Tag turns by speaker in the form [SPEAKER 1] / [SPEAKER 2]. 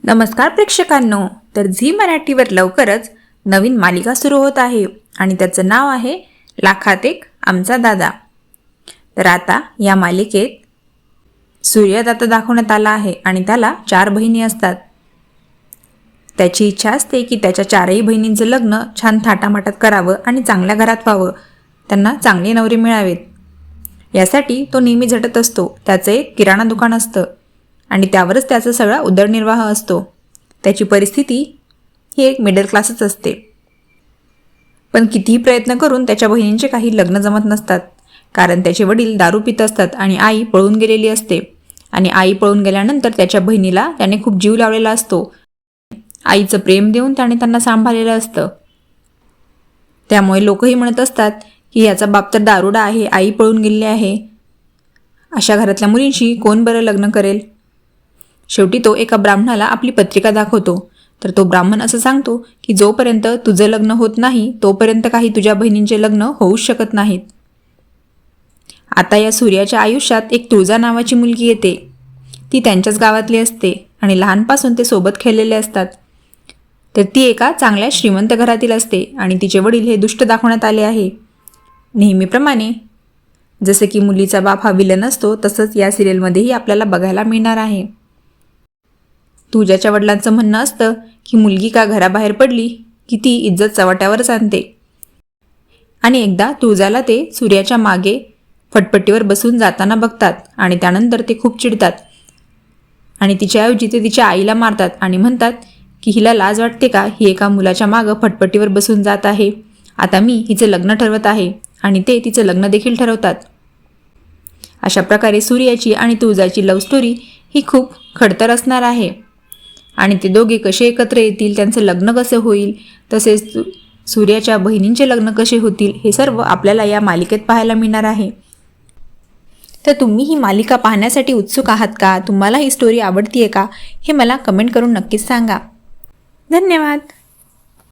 [SPEAKER 1] नमस्कार प्रेक्षकांनो, तर झी मराठीवर लवकरच नवीन मालिका सुरू होत आहे आणि त्याचं नाव आहे लाखात एक आमचा दादा। तर आता या मालिकेत सूर्यदादा दाखवण्यात आला आहे आणि त्याला 4 बहिणी असतात। त्याची इच्छा असते की त्याच्या 4ही बहिणींचं लग्न छान थाटामाटात करावं आणि चांगल्या घरात व्हावं, त्यांना चांगले नवरे मिळावेत। यासाठी तो नेहमी झटत असतो। त्याचं एक किराणा दुकान असतं आणि त्यावरच त्याचा सगळा उदरनिर्वाह असतो। त्याची परिस्थिती ही एक मिडल क्लासच असते। पण कितीही प्रयत्न करून त्याच्या बहिणींचे काही लग्न जमत नसतात, कारण त्याचे वडील दारू पित असतात आणि आई पळून गेलेली असते। आणि आई पळून गेल्यानंतर त्याच्या बहिणीला त्याने खूप जीव लावलेला असतो। आईचं प्रेम देऊन त्याने त्यांना सांभाळलेलं असतं। त्यामुळे लोकही म्हणत असतात की याचा बाप तर दारुडा आहे, आई पळून गेलेली आहे, अशा घरातल्या मुलींशी कोण बरं लग्न करेल। शेवटी तो एका ब्राह्मणाला आपली पत्रिका दाखवतो। तर तो ब्राह्मण असं सांगतो की जोपर्यंत तुझं लग्न होत नाही तोपर्यंत काही तुझ्या बहिणींचे लग्न होऊच शकत नाहीत। आता या सूर्याच्या आयुष्यात एक तुळजा नावाची मुलगी येते। ती त्यांच्याच गावातली असते आणि लहानपासून ते सोबत खेळलेले असतात। तर ती एका चांगल्या श्रीमंत घरातील असते आणि तिचे वडील हे दुष्ट दाखवण्यात आले आहे। नेहमीप्रमाणे जसे की मुलीचा बाप हा विलन असतो, तसंच या सिरियलमध्येही आपल्याला बघायला मिळणार आहे। तुझ्याच्या वडिलांचं म्हणणं असतं की मुलगी का घराबाहेर पडली की ती इज्जत चव्हाट्यावरच आणते। आणि एकदा तुळजाला ते सूर्याच्या मागे फटफटीवर बसून जाताना बघतात आणि त्यानंतर ते खूप चिडतात आणि तिच्याऐवजी ते तिच्या आईला मारतात आणि म्हणतात की हिला लाज वाटते का, ही एका मुलाच्या मागं फटफटीवर बसून जात आहे। आता मी हिचं लग्न ठरवत आहे आणि ते तिचं लग्न देखील ठरवतात। अशा प्रकारे सूर्याची आणि तुळजाची लव्ह स्टोरी ही खूप खडतर असणार आहे आणि ते दोघे कसे एकत्र येतील, त्यांचं लग्न कसं होईल, तसेच सूर्याच्या बहिणींचे लग्न कसे होतील, हे सर्व आपल्याला या मालिकेत पाहायला मिळणार आहे। तर तुम्ही ही मालिका पाहण्यासाठी उत्सुक आहात का? तुम्हाला ही स्टोरी आवडतीये का? हे मला कमेंट करून नक्कीच सांगा। धन्यवाद।